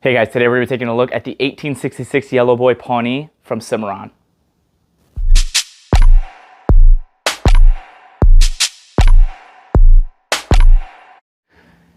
Hey guys, today we're going to be taking a look at the 1866 Yellowboy Pawnee from Cimarron.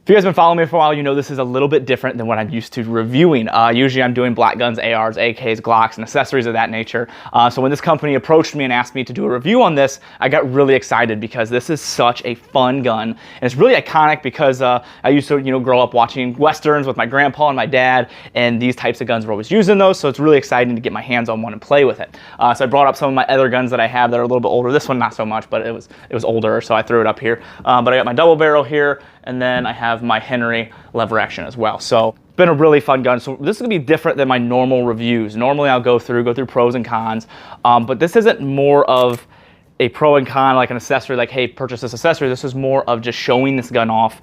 If you guys have been following me for a while, you know this is a little bit different than what I'm used to reviewing. Usually I'm doing black guns, ARs, AKs, Glocks, and accessories of that nature. So when this company approached me and asked me to do a review on this, I got really excited because this is such a fun gun. And it's really iconic because I used to grow up watching Westerns with my grandpa and my dad, and these types of guns were always using those, so it's really exciting to get my hands on one and play with it. So I brought up some of my other guns that I have that are a little bit older. This one not so much, but it was older, so I threw it up here. But I got my double barrel here, and then I have my Henry lever action as well. So it's been a really fun gun. So this is gonna be different than my normal reviews. Normally I'll go through pros and cons, but this isn't more of a pro and con like an accessory, like hey, purchase this accessory. This is more of just showing this gun off.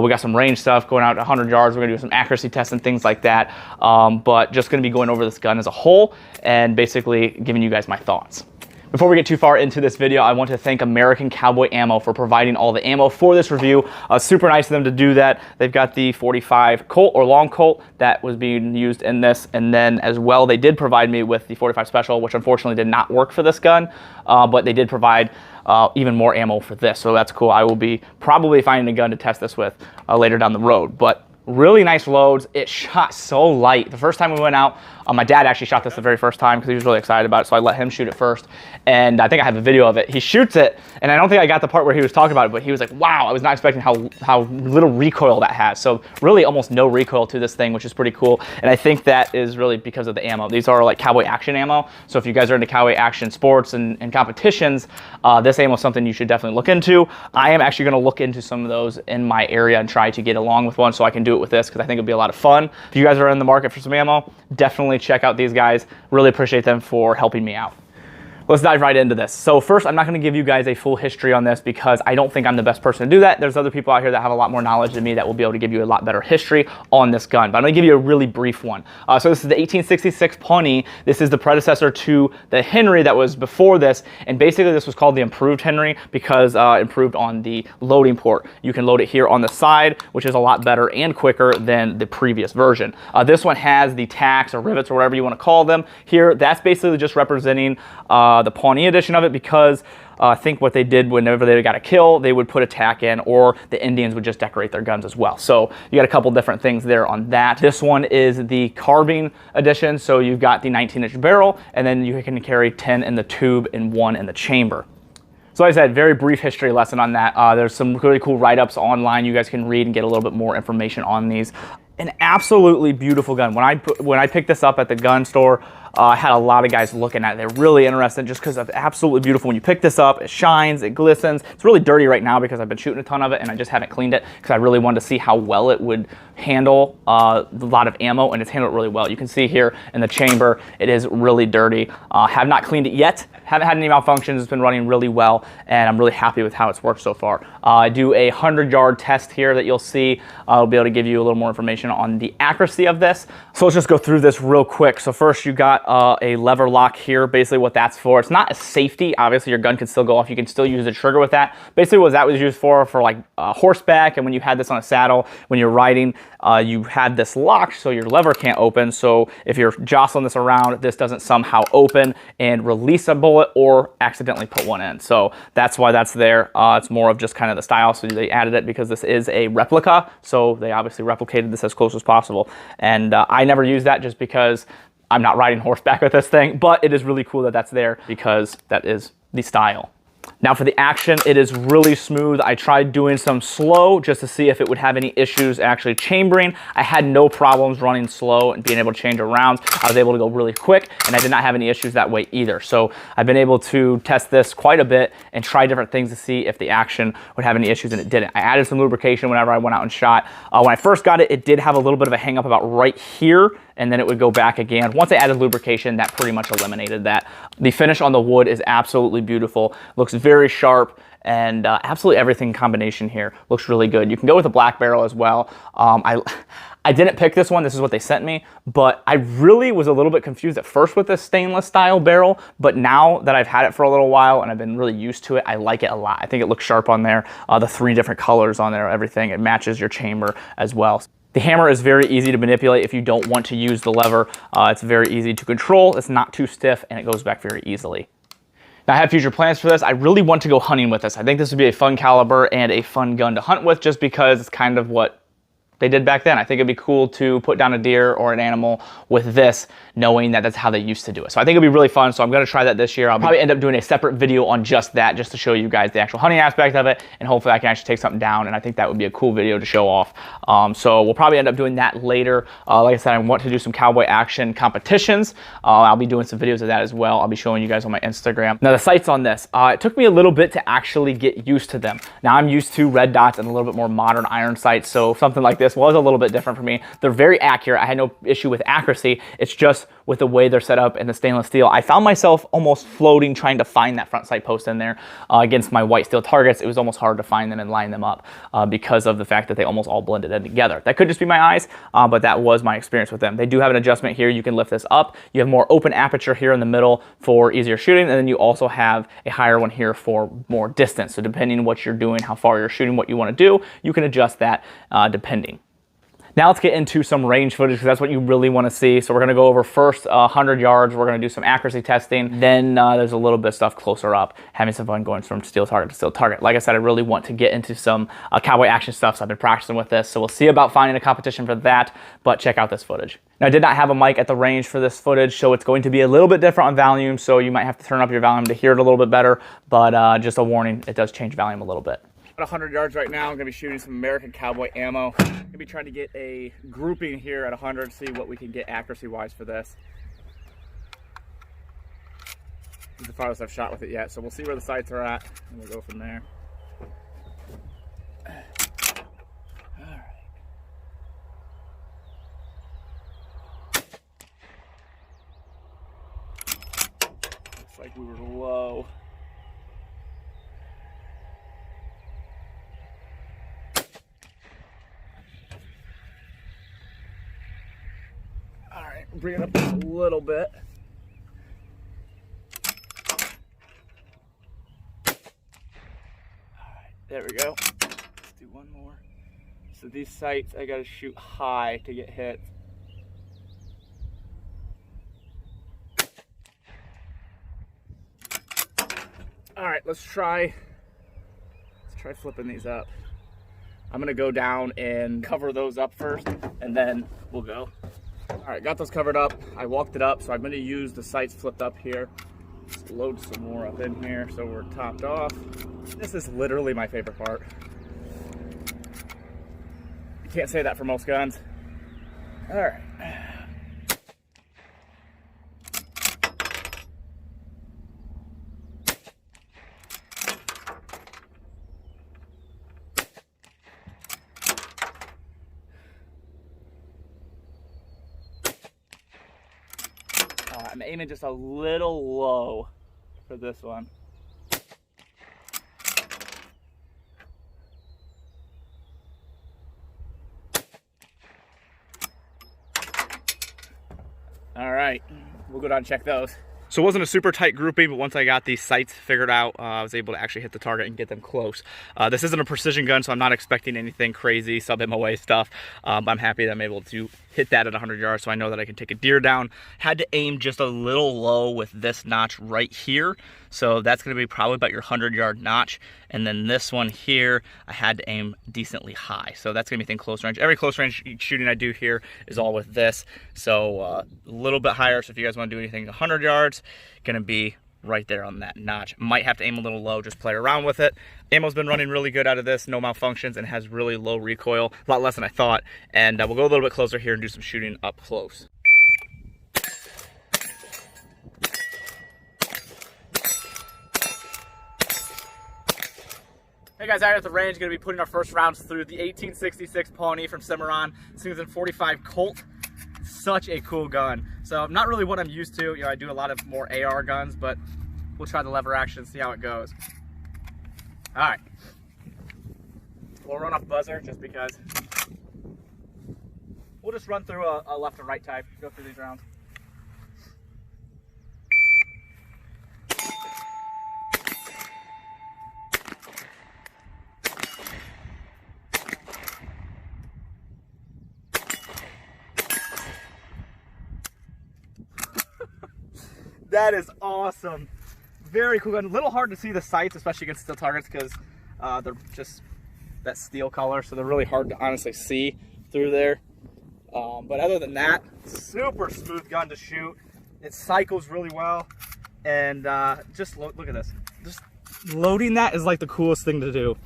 We got some range stuff going out to 100 yards. We're gonna do some accuracy tests and things like that, but just gonna be going over this gun as a whole and basically giving you guys my thoughts. Before we get too far into this video, I want to thank American Cowboy Ammo for providing all the ammo for this review. Super nice of them to do that. They've got the 45 Colt or long Colt that was being used in this, and then as well they did provide me with the 45 Special, which unfortunately did not work for this gun, but they did provide even more ammo for this, so that's cool. I will be probably finding a gun to test this with later down the road, but really nice loads. It shot so light. The first time we went out, my dad actually shot this the very first time because he was really excited about it, so I let him shoot it first. And I think I have a video of it. He shoots it, and I don't think I got the part where he was talking about it, but he was like, wow, I was not expecting how little recoil that has. So really almost no recoil to this thing, which is pretty cool. And I think that is really because of the ammo. These are like cowboy action ammo. So if you guys are into cowboy action sports and competitions, this ammo is something you should definitely look into. I am actually gonna look into some of those in my area and try to get along with one so I can do it with this, because I think it'd be a lot of fun. If you guys are in the market for some ammo, definitely check out these guys. Really appreciate them for helping me out. Let's dive right into this. So first, I'm not going to give you guys a full history on this because I don't think I'm the best person to do that. There's other people out here that have a lot more knowledge than me that will be able to give you a lot better history on this gun. But I'm going to give you a really brief one. So this is the 1866 Pawnee. This is the predecessor to the Henry that was before this. And basically this was called the improved Henry because improved on the loading port. You can load it here on the side, which is a lot better and quicker than the previous version. This one has the tacks or rivets or whatever you want to call them here. That's basically just representing the Pawnee edition of it, because I think what they did whenever they got a kill, they would put a tack in, or the Indians would just decorate their guns as well. So you got a couple different things there on that. This one is the carbine edition, so you've got the 19-inch barrel, and then you can carry 10 in the tube and 1 in the chamber. So like I said, very brief history lesson on that. There's some really cool write-ups online you guys can read and get a little bit more information on these. An absolutely beautiful gun. When I picked this up at the gun store, I had a lot of guys looking at it. They're really interested just because it's absolutely beautiful. When you pick this up, it shines, it glistens. It's really dirty right now because I've been shooting a ton of it and I just haven't cleaned it because I really wanted to see how well it would handle a lot of ammo, and it's handled really well. You can see here in the chamber, it is really dirty. Have not cleaned it yet. Haven't had any malfunctions. It's been running really well, and I'm really happy with how it's worked so far. I do a 100-yard test here that you'll see. I'll be able to give you a little more information on the accuracy of this. So let's just go through this real quick. So first, you got a lever lock here. Basically what that's for, it's not a safety. Obviously your gun can still go off. You can still use the trigger with that. Basically what that was used for like horseback, and when you had this on a saddle, when you're riding, you had this locked so your lever can't open. So if you're jostling this around, this doesn't somehow open and release a bullet or accidentally put one in. So that's why that's there. It's more of just kind of the style. So they added it because this is a replica. So they obviously replicated this as close as possible. And I never use that just because I'm not riding horseback with this thing, but it is really cool that that's there because that is the style. Now for the action, it is really smooth. I tried doing some slow just to see if it would have any issues actually chambering. I had no problems running slow and being able to change around. I was able to go really quick, and I did not have any issues that way either. So I've been able to test this quite a bit and try different things to see if the action would have any issues, and it didn't. I added some lubrication whenever I went out and shot. When I first got it, it did have a little bit of a hang up about right here, and then it would go back again. Once I added lubrication, that pretty much eliminated that. The finish on the wood is absolutely beautiful. Looks very sharp, and absolutely everything in combination here looks really good. You can go with a black barrel as well. I didn't pick this one. This is what they sent me, but I really was a little bit confused at first with this stainless style barrel, but now that I've had it for a little while and I've been really used to it, I like it a lot. I think it looks sharp on there. The 3 different colors on there, everything. It matches your chamber as well. The hammer is very easy to manipulate if you don't want to use the lever. It's very easy to control, it's not too stiff, and it goes back very easily. Now, I have future plans for this. I really want to go hunting with this. I think this would be a fun caliber and a fun gun to hunt with just because it's kind of what they did back then. I think it'd be cool to put down a deer or an animal with this, knowing that that's how they used to do it. So I think it'd be really fun. So I'm gonna try that this year. I'll probably end up doing a separate video on just that, just to show you guys the actual hunting aspect of it. And hopefully I can actually take something down. And I think that would be a cool video to show off. So we'll probably end up doing that later. Like I said, I want to do some cowboy action competitions. I'll be doing some videos of that as well. I'll be showing you guys on my Instagram. Now the sights on this, it took me a little bit to actually get used to them. Now I'm used to red dots and a little bit more modern iron sights. So something like this was a little bit different for me. They're very accurate. I had no issue with accuracy. It's just with the way they're set up and the stainless steel. I found myself almost floating trying to find that front sight post in there against my white steel targets. It was almost hard to find them and line them up because of the fact that they almost all blended in together. That could just be my eyes, but that was my experience with them. They do have an adjustment here. You can lift this up. You have more open aperture here in the middle for easier shooting, and then you also have a higher one here for more distance. So depending on what you're doing, how far you're shooting, what you want to do, you can adjust that depending. Now let's get into some range footage because that's what you really want to see. So we're going to go over first 100 yards. We're going to do some accuracy testing. Then there's a little bit of stuff closer up, having some fun going from steel target to steel target. Like I said, I really want to get into some cowboy action stuff. So I've been practicing with this. So we'll see about finding a competition for that, but check out this footage. Now I did not have a mic at the range for this footage, so it's going to be a little bit different on volume. So you might have to turn up your volume to hear it a little bit better, but just a warning, it does change volume a little bit. At 100 yards right now, I'm going to be shooting some American Cowboy ammo. I'm going to be trying to get a grouping here at 100, see what we can get accuracy-wise for this. This is the farthest I've shot with it yet, so we'll see where the sights are at, and we'll go from there. Alright. Looks like we were low. Bring it up just a little bit. Alright, there we go. Let's do one more. So these sights, I gotta shoot high to get hit. Alright, let's try flipping these up. I'm gonna go down and cover those up first, and then we'll go. All right, got those covered up. I walked it up, so I'm going to use the sights flipped up here. Just load some more up in here so we're topped off. This is literally my favorite part. You can't say that for most guns. All right. I'm aiming just a little low for this one. All right, we'll go down and check those. So it wasn't a super tight grouping, but once I got these sights figured out, I was able to actually hit the target and get them close. This isn't a precision gun, so I'm not expecting anything crazy, sub-MOA stuff. I'm happy that I'm able to hit that at 100 yards, so I know that I can take a deer down. Had to aim just a little low with this notch right here. So that's gonna be probably about your 100-yard notch. And then this one here, I had to aim decently high. So that's gonna be thing close range. Every close range shooting I do here is all with this. So a little bit higher. So if you guys wanna do anything 100 yards, gonna be right there on that notch. Might have to aim a little low, just play around with it. Ammo's been running really good out of this, no malfunctions, and has really low recoil, a lot less than I thought. And we'll go a little bit closer here and do some shooting up close. Hey guys, out here at the range, gonna be putting our first rounds through the 1866 Pawnee from Cimarron. This thing's in 45 Colt. Such a cool gun. So not really what I'm used to. You know, I do a lot of more AR guns, but we'll try the lever action, see how it goes. All right. We'll run off buzzer just because. We'll just run through a left and right type, go through these rounds. That is awesome. Very cool gun. A little hard to see the sights, especially against steel targets, because they're just that steel color, so they're really hard to honestly see through there. But other than that, super smooth gun to shoot. It cycles really well, and just look at this. Just loading that is like the coolest thing to do.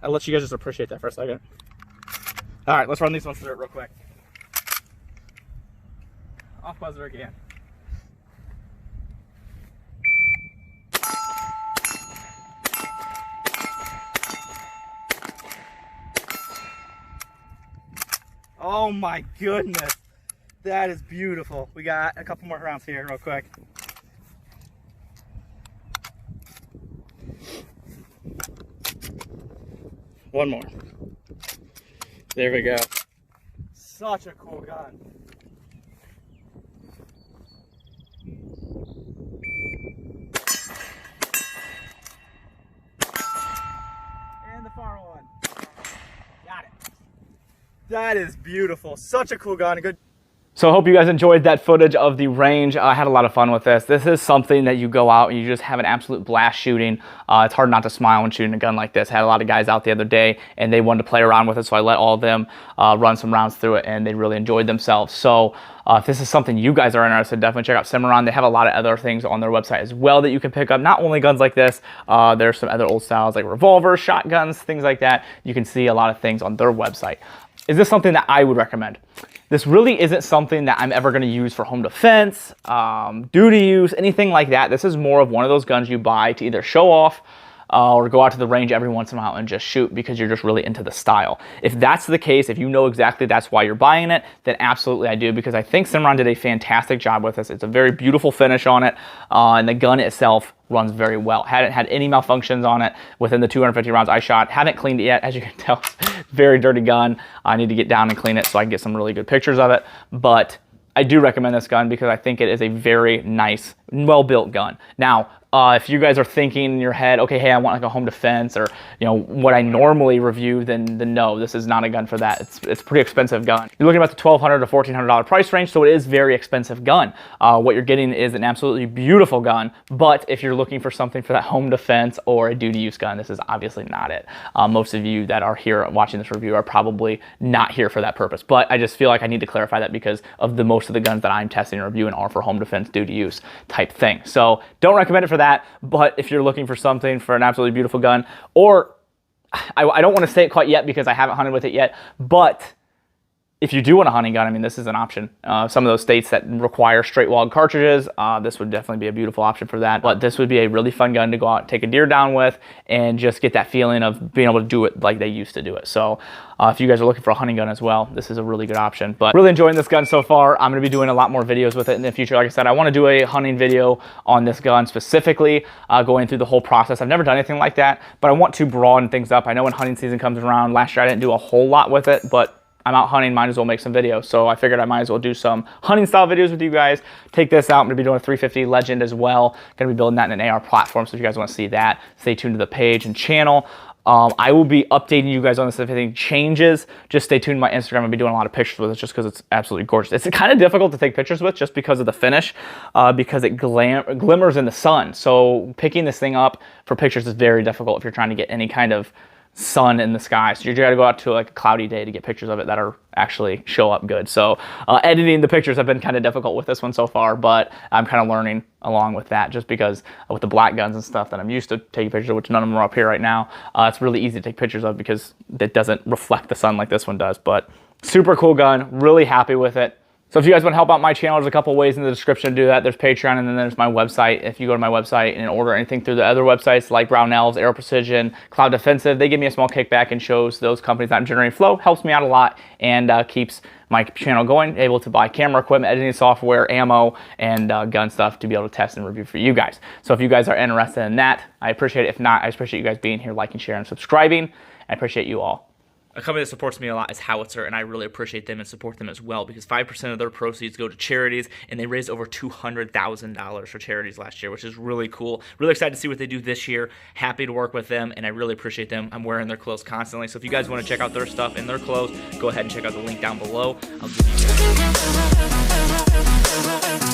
I'll let you guys just appreciate that for a second. All right, let's run these ones through it real quick. Off buzzer again. Oh my goodness, that is beautiful. We got a couple more rounds here real quick. One more. There we go. Such a cool gun. And the far one. Got it. That is beautiful. Such a cool gun. Good. So I hope you guys enjoyed that footage of the range. I had a lot of fun with this. This is something that you go out and you just have an absolute blast shooting. It's hard not to smile when shooting a gun like this. I had a lot of guys out the other day and they wanted to play around with it, so I let all of them run some rounds through it, and they really enjoyed themselves. So if this is something you guys are interested in, definitely check out Cimarron. They have a lot of other things on their website as well that you can pick up. Not only guns like this, there's some other old styles like revolvers, shotguns, things like that. You can see a lot of things on their website. Is this something that I would recommend? This really isn't something that I'm ever going to use for home defense, duty use, anything like that. This is more of one of those guns you buy to either show off or go out to the range every once in a while and just shoot because you're just really into the style. If that's the case, if you know exactly that's why you're buying it, then absolutely I do, because I think Cimarron did a fantastic job with this. It's a very beautiful finish on it, and the gun itself runs very well. Hadn't had any malfunctions on it within the 250 rounds I shot. Haven't cleaned it yet. As you can tell, very dirty gun. I need to get down and clean it so I can get some really good pictures of it. But I do recommend this gun because I think it is a very nice, well-built gun. Now, if you guys are thinking in your head, okay, hey, I want like a home defense or what I normally review, then no, this is not a gun for that. It's a pretty expensive gun. You're looking about the $1,200 to $1,400 price range, so it is a very expensive gun. What you're getting is an absolutely beautiful gun, but if you're looking for something for that home defense or a duty use gun, this is obviously not it. Most of you that are here watching this review are probably not here for that purpose, but I just feel like I need to clarify that because of most of the guns that I'm testing and reviewing are for home defense, duty use type thing. So don't recommend it for that. But if you're looking for something for an absolutely beautiful gun, or I don't want to say it quite yet because I haven't hunted with it yet, but if you do want a hunting gun, I mean, this is an option. Some of those states that require straight walled cartridges, this would definitely be a beautiful option for that. But this would be a really fun gun to go out and take a deer down with and just get that feeling of being able to do it like they used to do it. So if you guys are looking for a hunting gun as well, this is a really good option. But really enjoying this gun so far. I'm going to be doing a lot more videos with it in the future. Like I said, I want to do a hunting video on this gun specifically, going through the whole process. I've never done anything like that, but I want to broaden things up. I know when hunting season comes around, last year I didn't do a whole lot with it, but I'm out hunting, might as well make some videos. So I figured I might as well do some hunting style videos with you guys. Take this out. I'm going to be doing a 350 Legend as well. Going to be building that in an AR platform. So if you guys want to see that, stay tuned to the page and channel. I will be updating you guys on this if anything changes. Just stay tuned to my Instagram. I'll be doing a lot of pictures with it just because it's absolutely gorgeous. It's kind of difficult to take pictures with just because of the finish, because it glimmers in the sun. So picking this thing up for pictures is very difficult if you're trying to get any kind of sun in the sky. So you gotta go out to like a cloudy day to get pictures of it that are actually show up good. So editing the pictures have been kind of difficult with this one so far, but I'm kind of learning along with that just because with the black guns and stuff that I'm used to taking pictures of, which none of them are up here right now, it's really easy to take pictures of because it doesn't reflect the sun like this one does. But super cool gun, really happy with it. So if you guys want to help out my channel, there's a couple ways in the description to do that. There's Patreon, and then there's my website. If you go to my website and order anything through the other websites like Brownells, Aero Precision, Cloud Defensive, they give me a small kickback and shows those companies that I'm generating flow. Helps me out a lot and keeps my channel going, able to buy camera equipment, editing software, ammo, and gun stuff to be able to test and review for you guys. So if you guys are interested in that, I appreciate it. If not, I appreciate you guys being here, liking, sharing, and subscribing. I appreciate you all. A company that supports me a lot is Howitzer, and I really appreciate them and support them as well because 5% of their proceeds go to charities, and they raised over $200,000 for charities last year, which is really cool. Really excited to see what they do this year. Happy to work with them, and I really appreciate them. I'm wearing their clothes constantly, so if you guys want to check out their stuff and their clothes, go ahead and check out the link down below. I'll give you